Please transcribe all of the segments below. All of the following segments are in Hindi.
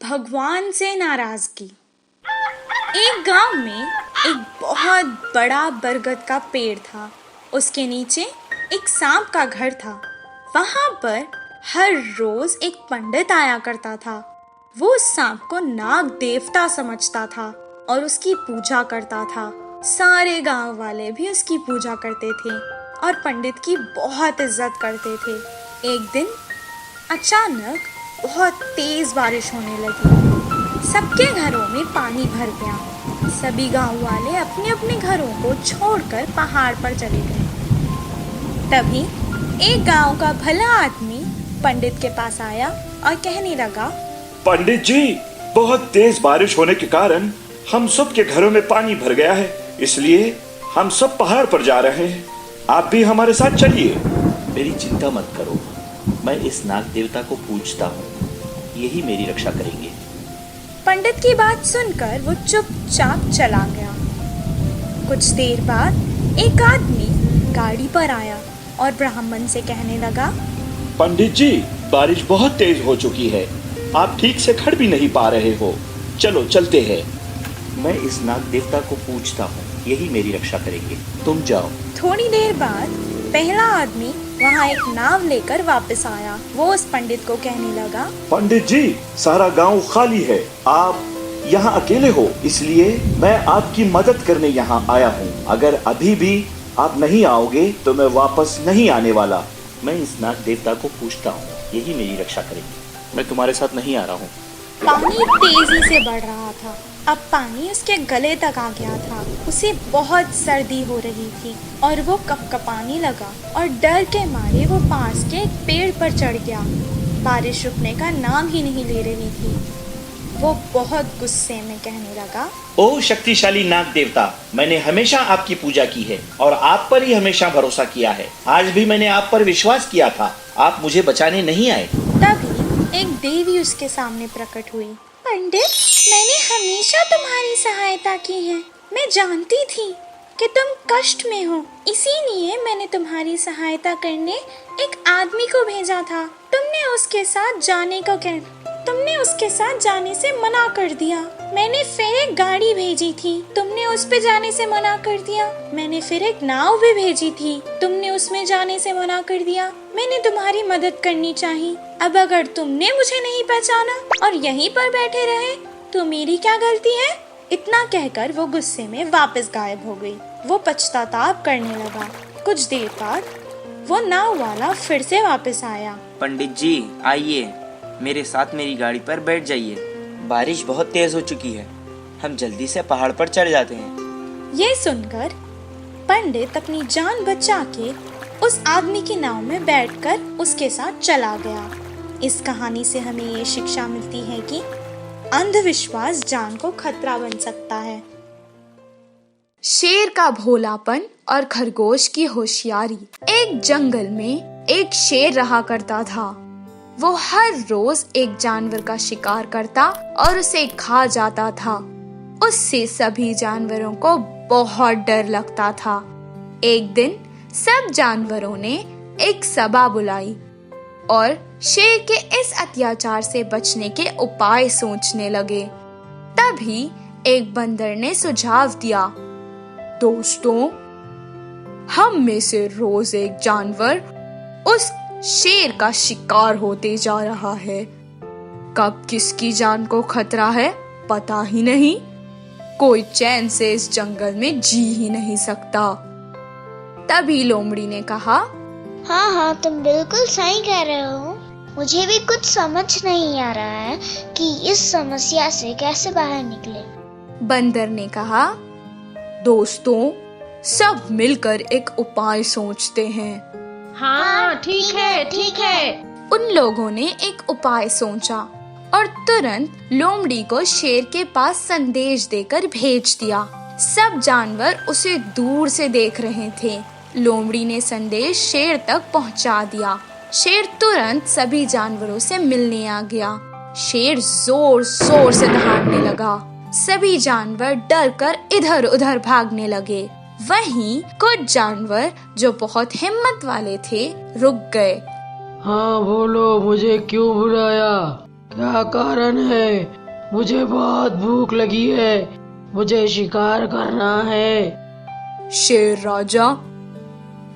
भगवान से नाराजगी। एक गांव में एक बहुत बड़ा बरगद का पेड़ था। उसके नीचे एक सांप का घर था। वहां पर हर रोज एक पंडित आया करता था। वो उस सांप को नाग देवता समझता था और उसकी पूजा करता था। सारे गांव वाले भी उसकी पूजा करते थे और पंडित की बहुत इज्जत करते थे। एक दिन अचानक बहुत तेज बारिश होने लगी। सबके घरों में पानी भर गया। सभी गांव वाले अपने अपने घरों को छोड़कर पहाड़ पर चले गए। तभी एक गांव का भला आदमी पंडित के पास आया और कहने लगा, पंडित जी, बहुत तेज बारिश होने के कारण हम सब के घरों में पानी भर गया है, इसलिए हम सब पहाड़ पर जा रहे हैं। आप भी हमारे साथ चलिए। मेरी चिंता मत करो, मैं इस नाग देवता को पूजता हूँ, यही मेरी रक्षा करेंगे। पंडित की बात सुनकर वो चुपचाप चला गया। कुछ देर बाद एक आदमी गाड़ी पर आया और ब्राह्मण से कहने लगा, पंडित जी, बारिश बहुत तेज हो चुकी है, आप ठीक से खड़ भी नहीं पा रहे हो, चलो चलते हैं। मैं इस नाग देवता को पूजता हूँ, यही मेरी रक्षा करेंगे, तुम जाओ। थोड़ी देर बाद पहला आदमी वहाँ एक नाव लेकर वापस आया। वो उस पंडित को कहने लगा, पंडित जी, सारा गांव खाली है, आप यहाँ अकेले हो, इसलिए मैं आपकी मदद करने यहाँ आया हूँ। अगर अभी भी आप नहीं आओगे तो मैं वापस नहीं आने वाला। मैं इस नाग देवता को पूजता हूँ, यही मेरी रक्षा करेंगे, मैं तुम्हारे साथ नहीं आ रहा हूँ। पानी तेजी से बढ़ रहा था। अब पानी उसके गले तक आ गया था। उसे बहुत सर्दी हो रही थी और वो कपकपाने लगा और डर के मारे वो पास के एक पेड़ पर चढ़ गया। बारिश रुकने का नाम ही नहीं ले रही थी। वो बहुत गुस्से में कहने लगा, ओ शक्तिशाली नाग देवता, मैंने हमेशा आपकी पूजा की है और आप पर ही हमेशा भरोसा किया है। आज भी मैंने आप पर विश्वास किया था, आप मुझे बचाने नहीं आए। तभी एक देवी उसके सामने प्रकट हुई। पंडित, मैंने हमेशा तुम्हारी सहायता की है। मैं जानती थी कि तुम कष्ट में हो, इसीलिए मैंने तुम्हारी सहायता करने एक आदमी को भेजा था। तुमने उसके साथ जाने से मना कर दिया। मैंने फिर एक गाड़ी भेजी थी, तुमने उस पे जाने से मना कर दिया। मैंने फिर एक नाव भी भेजी थी, तुमने उसमें जाने से मना कर दिया। मैंने तुम्हारी मदद करनी चाहिए। अब अगर तुमने मुझे नहीं पहचाना और यहीं पर बैठे रहे तो मेरी क्या गलती है? इतना कहकर वो गुस्से में वापस गायब हो गई। वो पछताताप करने लगा। कुछ देर बाद वो नाव वाला फिर से वापस आया। पंडित जी, आइए, मेरे साथ मेरी गाड़ी पर बैठ जाइए। बारिश बहुत तेज हो चुकी है, हम जल्दी से पहाड़ पर चढ़ जाते हैं। ये सुनकर पंडित अपनी जान बचा के उस आदमी की नाव में बैठकर उसके साथ चला गया। इस कहानी से हमें ये शिक्षा मिलती है कि अंधविश्वास जान को खतरा बन सकता है। शेर का भोलापन और खरगोश की होशियारी। एक जंगल में एक शेर रहा करता था। वो हर रोज एक जानवर का शिकार करता और उसे खा जाता था। उससे सभी जानवरों को बहुत डर लगता था। एक दिन सब जानवरों ने एक सभा बुलाई और शेर के इस अत्याचार से बचने के उपाय सोचने लगे। तभी एक बंदर ने सुझाव दिया, दोस्तों, हम में से रोज एक जानवर उस शेर का शिकार होते जा रहा है। कब किसकी जान को खतरा है पता ही नहीं। कोई चैन से इस जंगल में जी ही नहीं सकता। तभी लोमड़ी ने कहा, हाँ, तुम बिल्कुल सही कह रहे हो। मुझे भी कुछ समझ नहीं आ रहा है कि इस समस्या से कैसे बाहर निकले। बंदर ने कहा, दोस्तों, सब मिलकर एक उपाय सोचते हैं। हाँ, ठीक है। उन लोगों ने एक उपाय सोचा और तुरंत लोमड़ी को शेर के पास संदेश देकर भेज दिया। सब जानवर उसे दूर से देख रहे थे। लोमड़ी ने संदेश शेर तक पहुंचा दिया। शेर तुरंत सभी जानवरों से मिलने आ गया। शेर जोर जोर से दहाड़ने लगा। सभी जानवर डरकर इधर उधर भागने लगे। वहीं कुछ जानवर जो बहुत हिम्मत वाले थे रुक गए। हाँ बोलो, मुझे क्यों बुलाया? क्या कारण है? मुझे बहुत भूख लगी है, मुझे शिकार करना है। शेर राजा,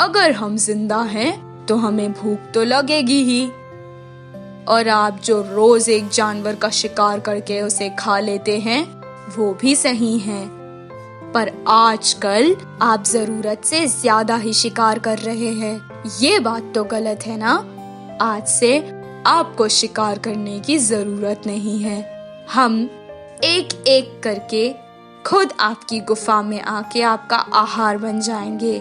अगर हम जिंदा हैं तो हमें भूख तो लगेगी ही, और आप जो रोज एक जानवर का शिकार करके उसे खा लेते हैं वो भी सही हैं, पर आजकल आप जरूरत से ज्यादा ही शिकार कर रहे हैं। ये बात तो गलत है ना? आज से आपको शिकार करने की जरूरत नहीं है। हम एक एक करके खुद आपकी गुफा में आके आपका आहार बन जाएंगे।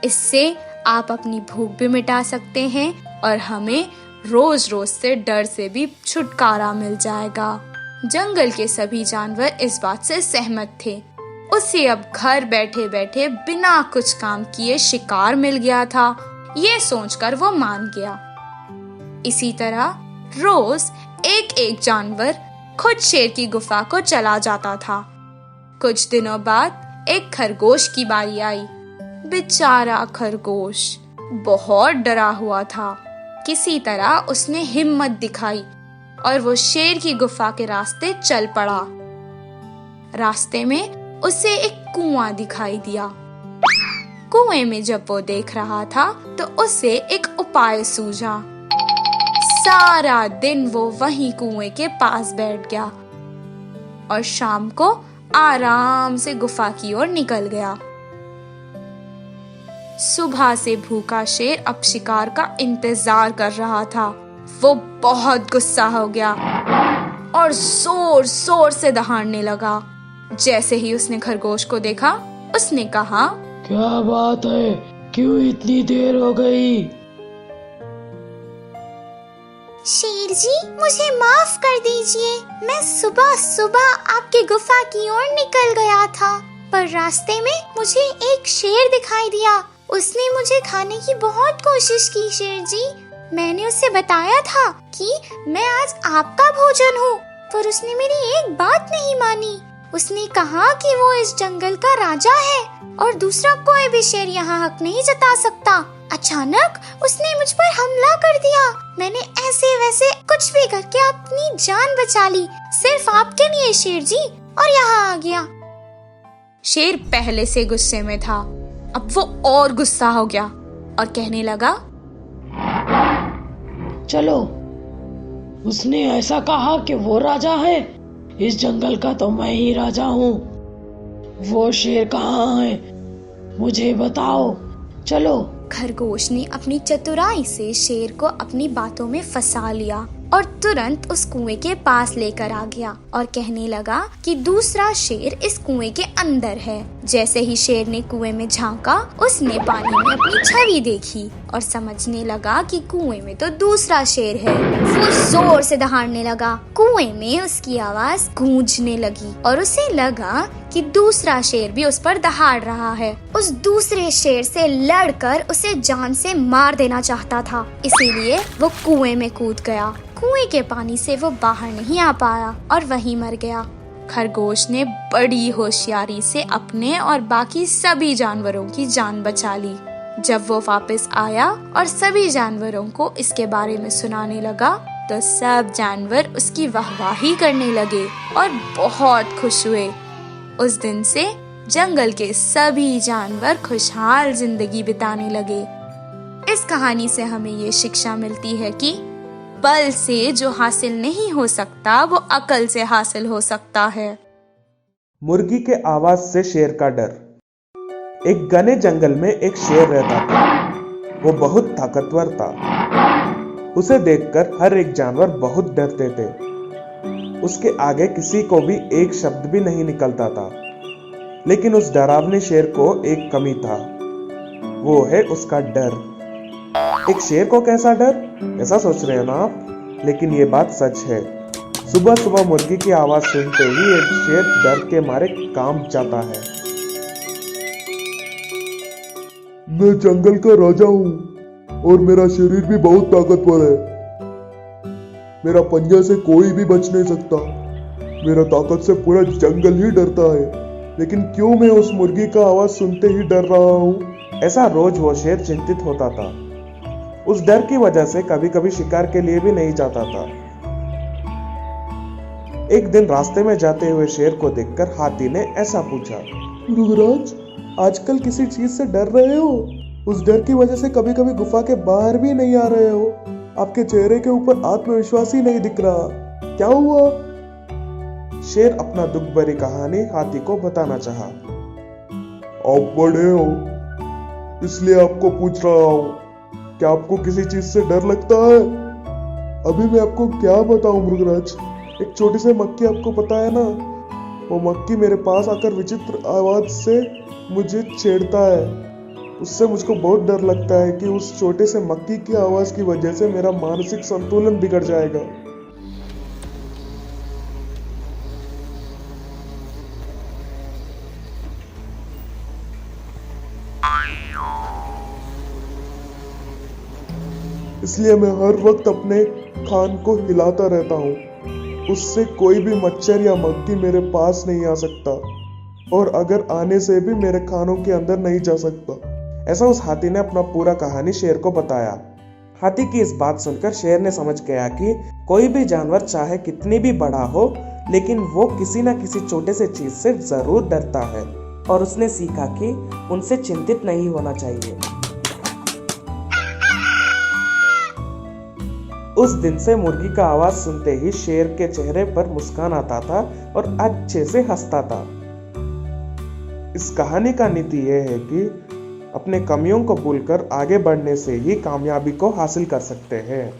इससे आप अपनी भूख भी मिटा सकते हैं और हमें रोज रोज से डर से भी छुटकारा मिल जाएगा। जंगल के सभी जानवर इस बात से सहमत थे। उसे अब घर बैठे बैठे बिना कुछ काम किए शिकार मिल गया था। ये सोचकर वो मान गया। इसी तरह रोज एक एक जानवर खुद शेर की गुफा को चला जाता था। कुछ दिनों बाद एक खरगोश की बारी आई। बेचारा खरगोश बहुत डरा हुआ था। किसी तरह उसने हिम्मत दिखाई और वो शेर की गुफा के रास्ते चल पड़ा। रास्ते में उसे एक कुआं दिखाई दिया। कुएं में जब वो देख रहा था तो उसे एक उपाय सूझा। सारा दिन वो वहीं कुएं के पास बैठ गया और शाम को आराम से गुफा की ओर निकल गया। सुबह से भूखा शेर अब शिकार का इंतजार कर रहा था। वो बहुत गुस्सा हो गया और जोर जोर से दहाड़ने लगा। जैसे ही उसने खरगोश को देखा, उसने कहा, क्या बात है, क्यों इतनी देर हो गई? शेर जी, मुझे माफ कर दीजिए। मैं सुबह सुबह आपकी गुफा की ओर निकल गया था, पर रास्ते में मुझे एक शेर दिखाई दिया। उसने मुझे खाने की बहुत कोशिश की। शेर जी, मैंने उसे बताया था कि मैं आज आपका भोजन हूँ, पर उसने मेरी एक बात नहीं मानी। उसने कहा कि वो इस जंगल का राजा है और दूसरा कोई भी शेर यहाँ हक नहीं जता सकता। अचानक उसने मुझ पर हमला कर दिया। मैंने ऐसे वैसे कुछ भी करके अपनी जान बचा ली, सिर्फ आपके लिए शेर जी, और यहाँ आ गया। शेर पहले से गुस्से में था। अब वो और गुस्सा हो गया और कहने लगा, चलो, उसने ऐसा कहा कि वो राजा है। इस जंगल का तो मैं ही राजा हूँ। वो शेर कहाँ है, मुझे बताओ। चलो। खरगोश ने अपनी चतुराई से शेर को अपनी बातों में फंसा लिया और तुरंत उस कुएं के पास लेकर आ गया और कहने लगा कि दूसरा शेर इस कुएं के अंदर है। जैसे ही शेर ने कुएं में झांका, उसने पानी में अपनी छवि देखी और समझने लगा कि कुएं में तो दूसरा शेर है। वो जोर से दहाड़ने लगा। कुएं में उसकी आवाज गूंजने लगी और उसे लगा कि दूसरा शेर भी उस पर दहाड़ रहा है। उस दूसरे शेर से लड़कर उसे जान से मार देना चाहता था, इसीलिए वो कुएं में कूद गया। कुएं के पानी से वो बाहर नहीं आ पाया और वहीं मर गया। खरगोश ने बड़ी होशियारी से अपने और बाकी सभी जानवरों की जान बचा ली। जब वो वापस आया और सभी जानवरों को इसके बारे में सुनाने लगा, तो सब जानवर उसकी वाहवाही करने लगे और बहुत खुश हुए। उस दिन से जंगल के सभी जानवर खुशहाल जिंदगी बिताने लगे। इस कहानी से हमें ये शिक्षा मिलती है कि बल से जो हासिल नहीं हो सकता, वो अकल से हासिल हो सकता है। मुर्गी के आवाज से शेर का डर। एक घने जंगल में एक शेर रहता था। वो बहुत ताकतवर था। उसे देखकर हर एक जानवर बहुत डरते थे। उसके आगे किसी को भी एक शब्द भी नहीं निकलता था। लेकिन उस डरावने शेर को एक कमी था, वो है उसका डर। एक शेर को कैसा डर, ऐसा सोच रहे हैं ना आप? लेकिन ये बात सच है। सुबह सुबह मुर्गी की आवाज सुनते ही एक शेर डर के मारे कांप जाता है। मैं जंगल का राजा हूँ और मेरा शरीर भी बहुत ताकतवर है। मेरा पंजा से कोई भी बच नहीं सकता। मेरा ताकत से पूरा जंगल ही डरता है। लेकिन क्यों मैं उस मुर्गी का आवाज सुनते ही डर रहा हूँ? ऐसा रोज वो शेर चिंतित होता था। उस डर की वजह से कभी कभी शिकार के लिए भी नहीं जाता था। एक दिन रास्ते में जाते हुए शेर को देखकर हाथी ने ऐसा पूछा, मृगराज, आजकल किसी चीज से डर रहे हो? उस डर की वजह से कभी कभी गुफा के बाहर भी नहीं आ रहे हो। आपके चेहरे के ऊपर आत्मविश्वास ही नहीं दिख रहा। क्या हुआ? शेर अपना दुख भरी कहानी हाथी को बताना चाहा। आप बड़े हो इसलिए आपको पूछ रहा हूँ, क्या आपको किसी चीज से डर लगता है? अभी मैं आपको क्या बताऊं मृगराज, एक छोटी सी मक्खी, आपको पता है ना, वो मक्खी मेरे पास आकर विचित्र आवाज से मुझे छेड़ता है। उससे मुझको बहुत डर लगता है कि उस छोटे से मक्खी की आवाज की वजह से मेरा मानसिक संतुलन बिगड़ जाएगा। इसलिए मैं हर वक्त अपने खान को हिलाता रहता हूँ। उससे कोई भी मच्छर या मक्खी मेरे पास नहीं आ सकता, और अगर आने से भी मेरे खानों के अंदर नहीं जा सकता। ऐसा उस हाथी ने अपना पूरा कहानी शेर को बताया। हाथी की इस बात सुनकर शेर ने समझ गया कि कोई भी जानवर चाहे कितनी भी बड़ा हो, लेकिन वो किसी न किसी छोटे से चीज से जरूर डरता है, और उसने सीखा कि उनसे चिंतित नहीं होना चाहिए। उस दिन से मुर्गी का आवाज सुनते ही शेर के चेहरे पर मुस्कान आता था और अच्छे से हंसता था। इस कहानी का नीति यह है कि अपने कमियों को भूलकर आगे बढ़ने से ही कामयाबी को हासिल कर सकते हैं।